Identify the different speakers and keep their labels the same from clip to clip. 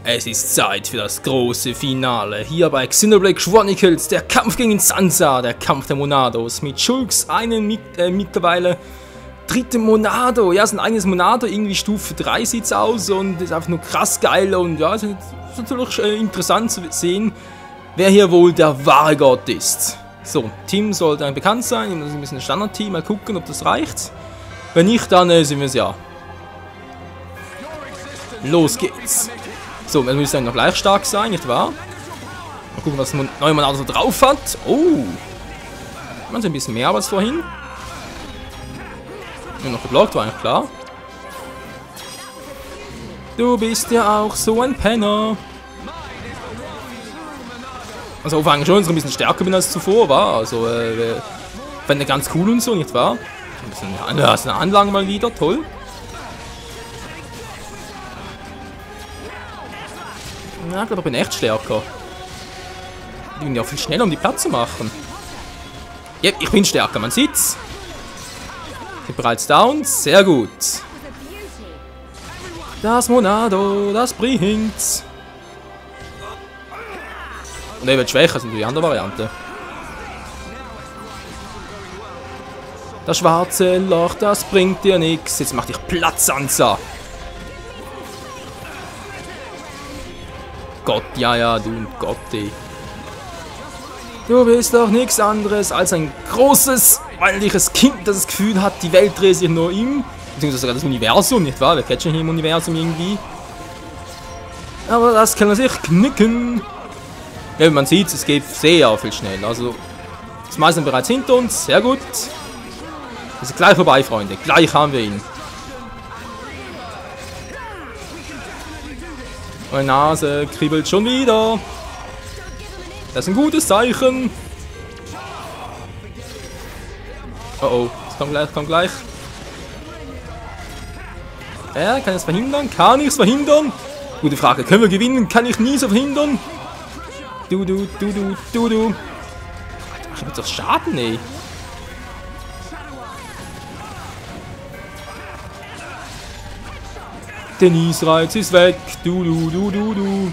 Speaker 1: Es ist Zeit für das große Finale. Hier bei Xenoblade Chronicles, der Kampf gegen Zanza, der Kampf der Monados. Mit Shulks mittlerweile dritten Monado. Ja, sein eigenes Monado, irgendwie Stufe 3 sieht's aus und ist einfach nur krass geil. Und ja, es ist natürlich interessant zu sehen, wer hier wohl der wahre Gott ist. So, Team sollte ein bekannt sein. Das ist ein bisschen ein Standard-Team. Mal gucken, ob das reicht. Wenn nicht, dann sind wir es ja. Los geht's. So, er müsste noch gleich stark sein, nicht wahr? Mal gucken, was neue Monado so drauf hat. Oh! Man sieht ein bisschen mehr als vorhin. Nur noch geblockt, war eigentlich klar. Du bist ja auch so ein Penner. Also, auf eigentlich schon, dass ich ein bisschen stärker bin als zuvor, war. Also, fände ganz cool und so, nicht wahr? Ein bisschen eine Anlage mal wieder, toll. Ja, ich glaube, ich bin echt stärker. Ich bin ja viel schneller, um die Platz zu machen. Ja, ich bin stärker, man sieht's. Ich bin bereits down, sehr gut. Das Monado, das bringt's. Und er wird schwächer, als die andere Variante. Das schwarze Loch, das bringt dir nichts. Jetzt mach dich Platz, Zanza. Gott, ja, du und Gott, ey. Du bist doch nichts anderes als ein großes, weibliches Kind, das das Gefühl hat, die Welt dreht sich nur ihm. Beziehungsweise sogar das Universum, nicht wahr? Wir catchen hier im Universum irgendwie. Aber das kann er sich knicken. Ja, wie man sieht, es geht sehr viel schnell. Also, das meiste sind bereits hinter uns. Sehr gut. Wir sind gleich vorbei, Freunde. Gleich haben wir ihn. Meine Nase kribbelt schon wieder. Das ist ein gutes Zeichen. Oh oh, das kommt gleich. Kann ich es verhindern? Kann ich es verhindern? Gute Frage. Können wir gewinnen? Kann ich nie so verhindern? Du. Alter, ich hab jetzt doch Schaden, ey. Der Niesreiz ist weg. Du.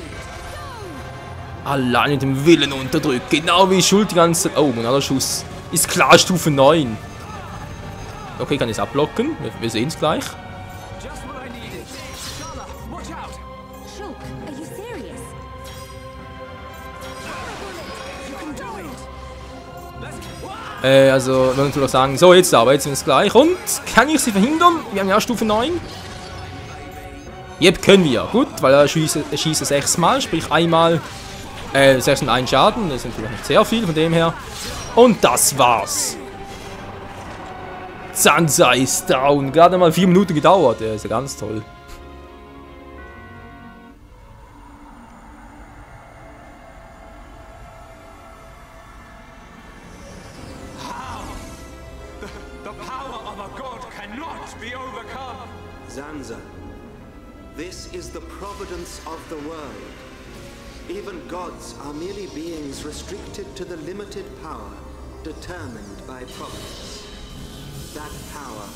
Speaker 1: Allein mit dem Willen unterdrückt. Genau wie Schuld die ganze Zeit. Oh, Monado Schuss. Ist klar Stufe 9. Okay, kann ich es abblocken. Wir sehen es gleich. Also, wir müssen doch sagen, so jetzt sind wir es gleich. Und kann ich sie verhindern? Wir haben ja Stufe 9. Yep, können wir. Gut, weil er schießt 6 Mal, sprich einmal 6 und 1 Schaden. Das ist natürlich nicht sehr viel von dem her. Und das war's. Zanza ist down. Gerade mal 4 Minuten gedauert. Der ist ja ganz toll.
Speaker 2: Zanza, this is the providence of the world. Even gods are merely beings restricted to the limited power determined by providence. That power,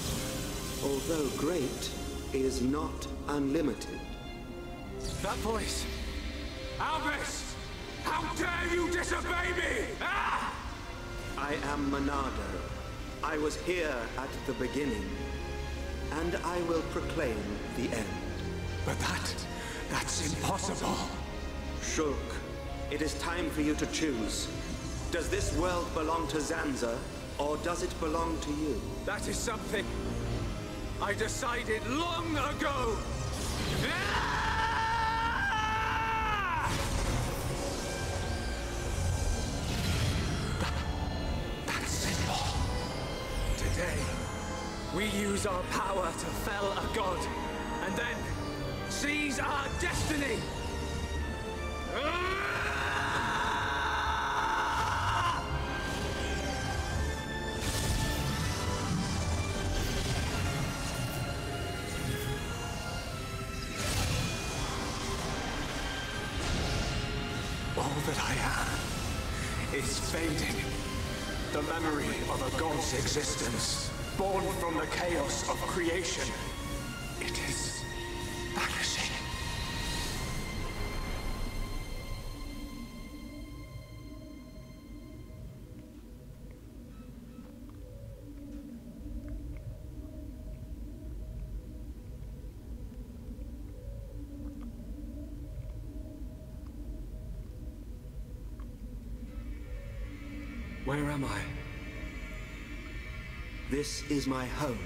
Speaker 2: although great, is not unlimited.
Speaker 3: That voice! Alvin! How dare you disobey me! Ah!
Speaker 2: I am Monado. I was here at the beginning. And I will proclaim the end.
Speaker 3: But that's impossible.
Speaker 2: Shulk, it is time for you to choose. Does this world belong to Zanza, or does it belong to you?
Speaker 3: That is something I decided long ago. That's simple. Today, we use our power to fell a god, and then seize our destiny! All that I am is fading. The memory of a god's existence, born from the chaos of creation. It is vanishing. Where am I?
Speaker 2: This is my home.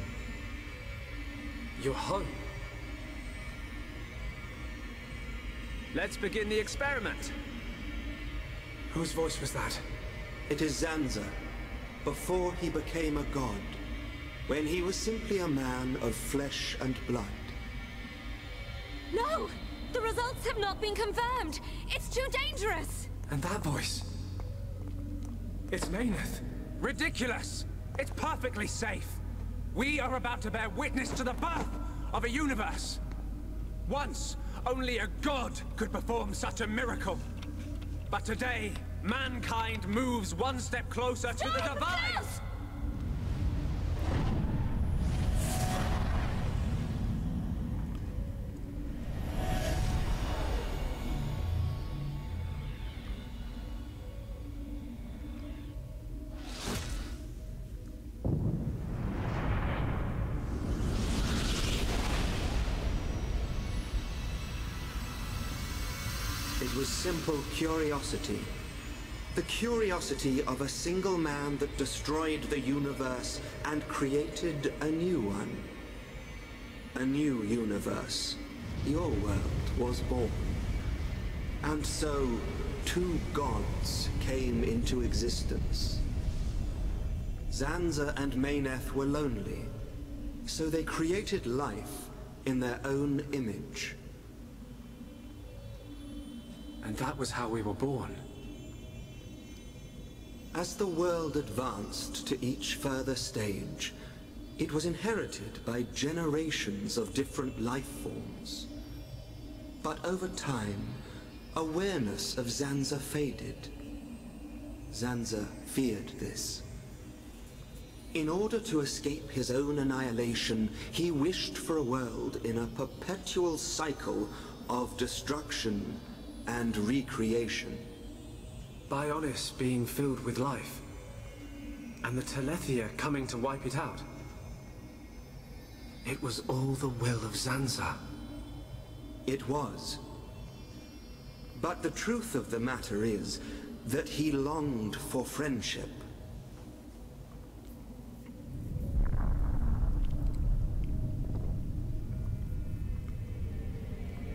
Speaker 3: Your home? Let's begin the experiment. Whose voice was that?
Speaker 2: It is Zanza, before he became a god, when he was simply a man of flesh and blood.
Speaker 4: No! The results have not been confirmed! It's too dangerous!
Speaker 3: And that voice? It's Mayneth. Ridiculous! It's perfectly safe. We are about to bear witness to the birth of a universe. Once, only a god could perform such a miracle. But today, mankind moves one step closer to the divine!
Speaker 4: Yes!
Speaker 2: It was simple curiosity. The curiosity of a single man that destroyed the universe and created a new one. A new universe. Your world was born. And so, two gods came into existence. Zanza and Mayneth were lonely, so they created life in their own image.
Speaker 3: And that was how we were born.
Speaker 2: As the world advanced to each further stage, it was inherited by generations of different life forms. But over time, awareness of Zanza faded. Zanza feared this. In order to escape his own annihilation, he wished for a world in a perpetual cycle of destruction and recreation.
Speaker 3: Bionis being filled with life, and the Telethia coming to wipe it out. It was all the will of Zanza.
Speaker 2: It was. But the truth of the matter is that he longed for friendship.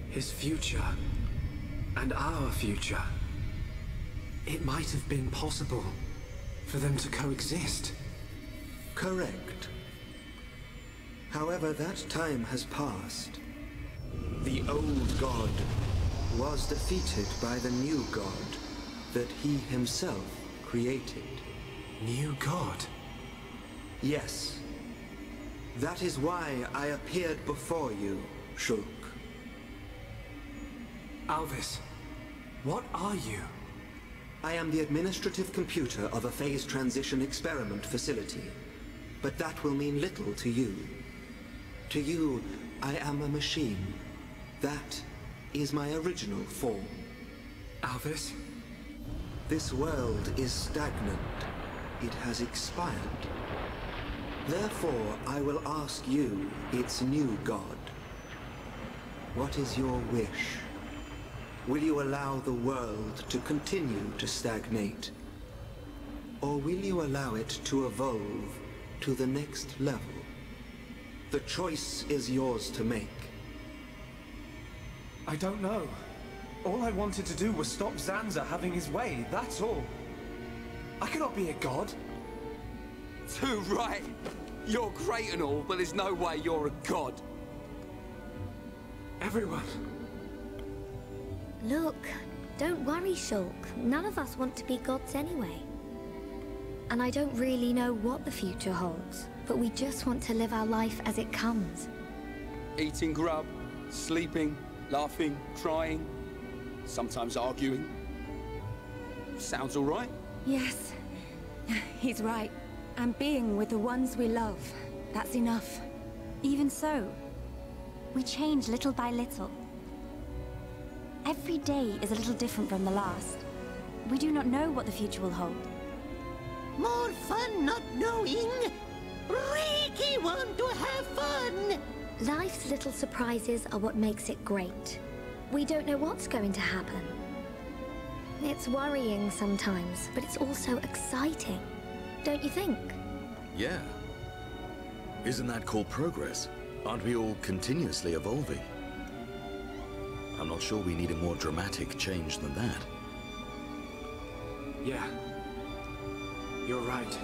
Speaker 3: His future, and our future. It might have been possible for them to coexist.
Speaker 2: Correct. However, that time has passed. The old god was defeated by the new god that he himself created.
Speaker 3: New god?
Speaker 2: Yes. That is why I appeared before you, Shulk.
Speaker 3: Alvis, what are you?
Speaker 2: I am the administrative computer of a phase transition experiment facility. But that will mean little to you. To you, I am a machine. That is my original form.
Speaker 3: Alvis?
Speaker 2: This world is stagnant. It has expired. Therefore, I will ask you, its new god. What is your wish? Will you allow the world to continue to stagnate? Or will you allow it to evolve to the next level? The choice is yours to make.
Speaker 3: I don't know. All I wanted to do was stop Zanza having his way, that's all. I cannot be a god.
Speaker 5: Too right. You're great and all, but there's no way you're a god.
Speaker 3: Everyone.
Speaker 6: Look, don't worry, Shulk. None of us want to be gods anyway. And I don't really know what the future holds, but we just want to live our life as it comes.
Speaker 5: Eating grub, sleeping, laughing, crying, sometimes arguing. Sounds all right?
Speaker 4: Yes, he's right. And being with the ones we love, that's enough.
Speaker 7: Even so, we change little by little. Every day is a little different from the last. We do not know what the future will hold.
Speaker 8: More fun not knowing. Really want to have fun.
Speaker 6: Life's little surprises are what makes it great. We don't know what's going to happen. It's worrying sometimes, but it's also exciting. Don't you think?
Speaker 9: Yeah. Isn't that called progress? Aren't we all continuously evolving? I'm not sure we need a more dramatic change than that.
Speaker 3: Yeah. You're right.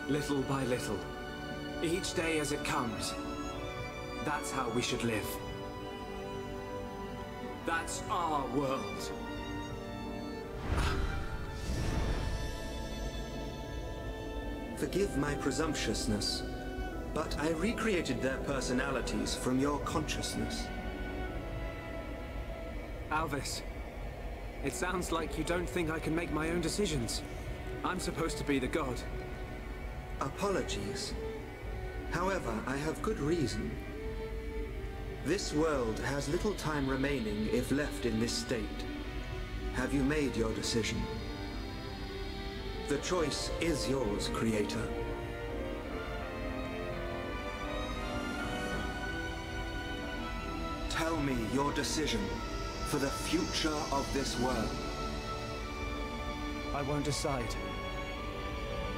Speaker 3: Little by little. Each day as it comes. That's how we should live. That's our world.
Speaker 2: Forgive my presumptuousness, but I recreated their personalities from your consciousness.
Speaker 3: Alvis, it sounds like you don't think I can make my own decisions. I'm supposed to be the god.
Speaker 2: Apologies. However, I have good reason. This world has little time remaining if left in this state. Have you made your decision? The choice is yours, Creator. Tell me your decision for the future of this world.
Speaker 3: I won't decide.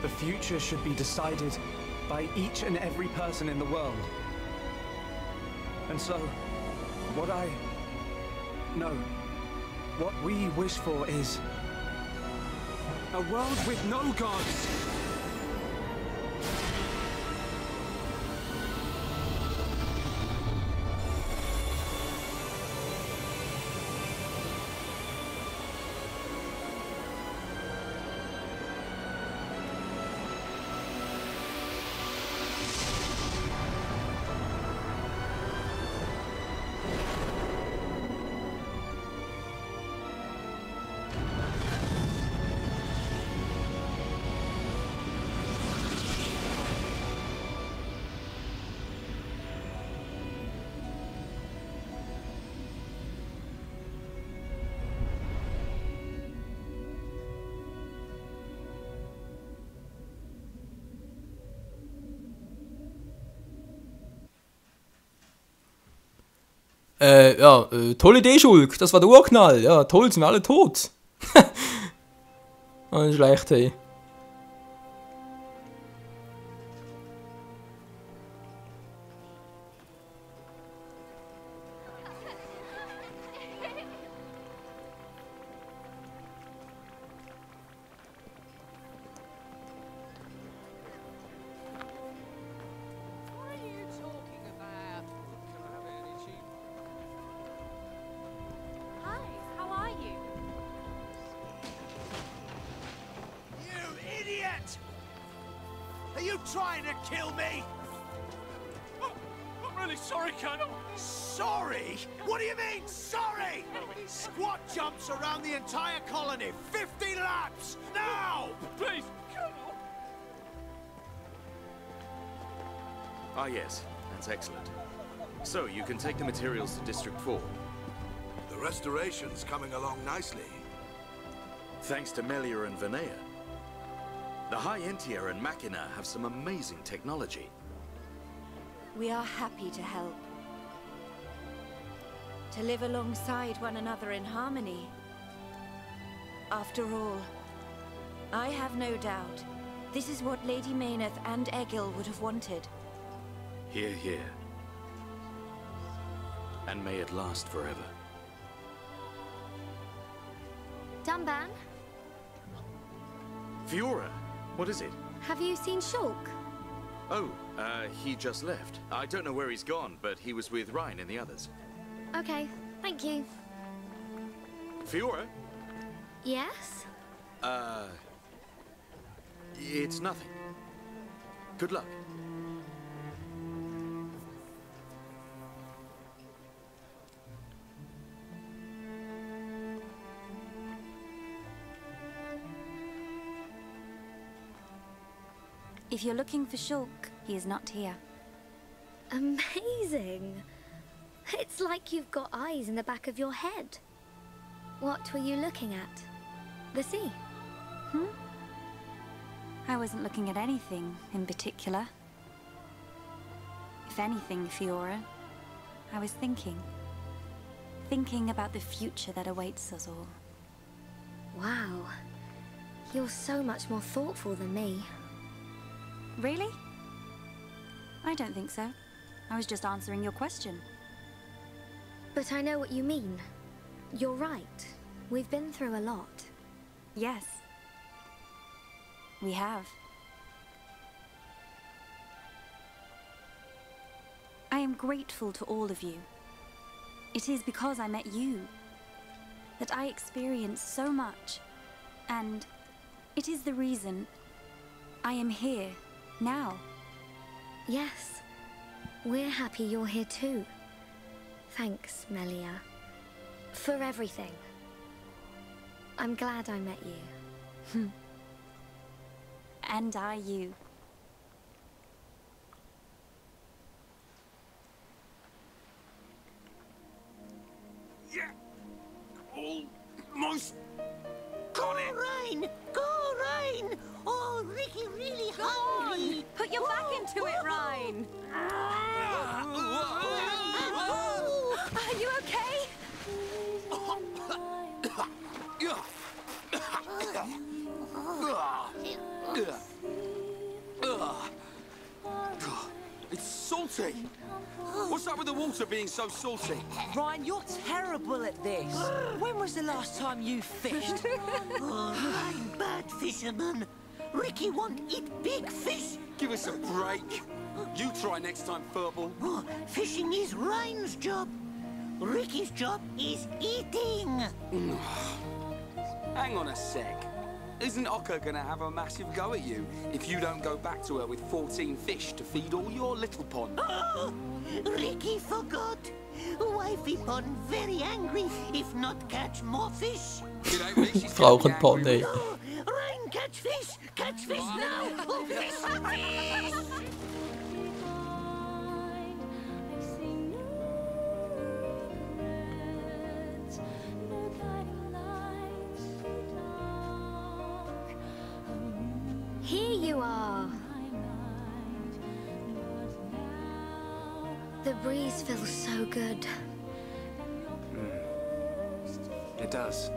Speaker 3: The future should be decided by each and every person in the world. And so, what we wish for is a world with no gods.
Speaker 1: Tolle Idee, Shulk. Das war der Urknall. Ja, toll, sind wir alle tot. Nicht schlecht, hey.
Speaker 10: Are you trying to kill me?
Speaker 3: I'm really sorry, Colonel.
Speaker 10: Sorry? What do you mean, sorry? Squat jumps around the entire colony. 50 laps! Now!
Speaker 3: Please, Colonel.
Speaker 9: Ah, yes. That's excellent. So, you can take the materials to District 4.
Speaker 10: The restoration's coming along nicely.
Speaker 9: Thanks to Melia and Vinea. The High Intia and Machina have some amazing technology.
Speaker 7: We are happy to help. To live alongside one another in harmony. After all, I have no doubt this is what Lady Mayneth and Egil would have wanted.
Speaker 9: Hear, hear. And may it last forever.
Speaker 6: Dunban,
Speaker 9: Fiora, what is it?
Speaker 6: have you seen Shulk?
Speaker 9: Oh, he just left. I don't know where he's gone, but he was with Ryan and the others.
Speaker 6: Okay, thank you.
Speaker 9: Fiora?
Speaker 6: Yes?
Speaker 9: It's nothing. Good luck.
Speaker 7: If you're looking for Shulk, he is not here.
Speaker 6: Amazing. It's like you've got eyes in the back of your head. What were you looking at? The sea?
Speaker 7: I wasn't looking at anything in particular. If anything, Fiora, I was thinking. Thinking about the future that awaits us all.
Speaker 6: Wow. You're so much more thoughtful than me.
Speaker 11: Really? I don't think so. I was just answering your question.
Speaker 6: But I know what you mean. You're right. We've been through a lot.
Speaker 11: Yes. We have. I am grateful to all of you. It is because I met you that I experienced so much, and it is the reason I am here now.
Speaker 6: Yes, we're happy you're here too. Thanks, Melia, for everything. I'm glad I met you.
Speaker 11: And I you.
Speaker 10: Yeah, almost got it.
Speaker 8: Rain! Go, Rain! Oh, Ricky really hungry.
Speaker 11: Put your back into it, Ryan. Are you okay?
Speaker 5: It's salty. What's up with the water being so salty?
Speaker 12: Ryan, you're terrible at this. When was the last time you fished?
Speaker 8: Oh, Ryan, bad fisherman. Ricky won't eat big fish.
Speaker 5: Give us a break. You try next time, Furball.
Speaker 8: Oh, fishing is Ryan's job. Ricky's job is eating.
Speaker 5: Hang on a sec. Isn't Ocker gonna have a massive go at you if you don't go back to her with 14 fish to feed all your little pond?
Speaker 8: Oh, Ricky forgot. Wifey pond very angry if not catch more fish.
Speaker 1: Brauchen Pond, ey.
Speaker 8: Oh, Ryan, catch fish now. Oh, fish.
Speaker 6: Here you are. The breeze feels so good.
Speaker 3: It does.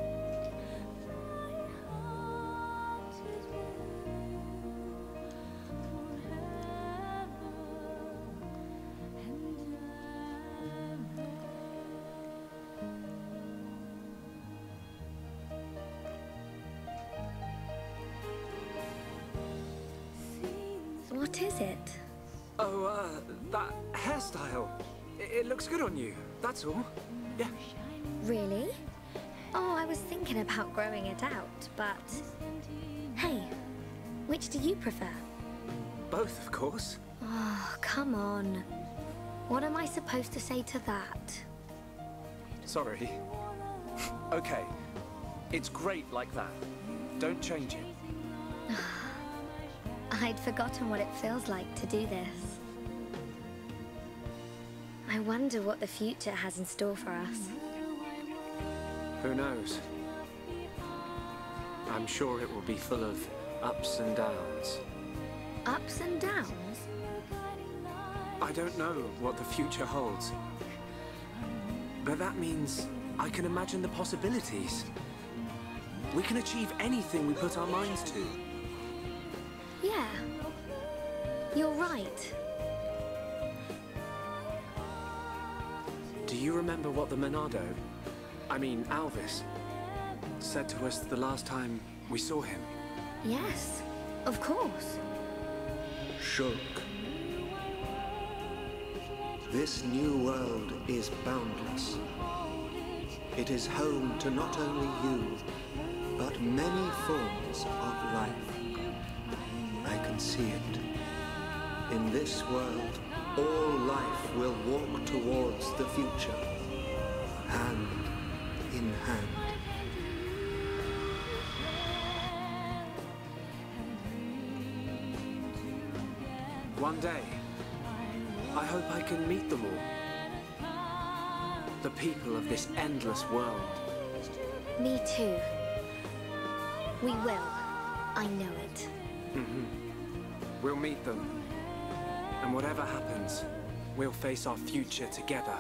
Speaker 6: What is it?
Speaker 3: Oh, that hairstyle. It looks good on you, that's all. Yeah.
Speaker 6: Really? Oh, I was thinking about growing it out, but... Hey, which do you prefer?
Speaker 3: Both, of course.
Speaker 6: Oh, come on. What am I supposed to say to that?
Speaker 3: Sorry. Okay. It's great like that. Don't change it.
Speaker 6: I'd forgotten what it feels like to do this. I wonder what the future has in store for us.
Speaker 3: Who knows? I'm sure it will be full of ups and downs.
Speaker 6: Ups and downs?
Speaker 3: I don't know what the future holds. But that means I can imagine the possibilities. We can achieve anything we put our minds to.
Speaker 6: Yeah. You're right.
Speaker 3: Do you remember what the Monado, Alvis, said to us the last time we saw him?
Speaker 6: Yes, of course.
Speaker 2: Shulk. This new world is boundless. It is home to not only you, but many forms of life. I can see it. In this world, all life will walk towards the future, hand in hand.
Speaker 3: One day, I hope I can meet them all. The people of this endless world.
Speaker 6: Me too. We will. I know it.
Speaker 3: We'll meet them. And whatever happens, we'll face our future together.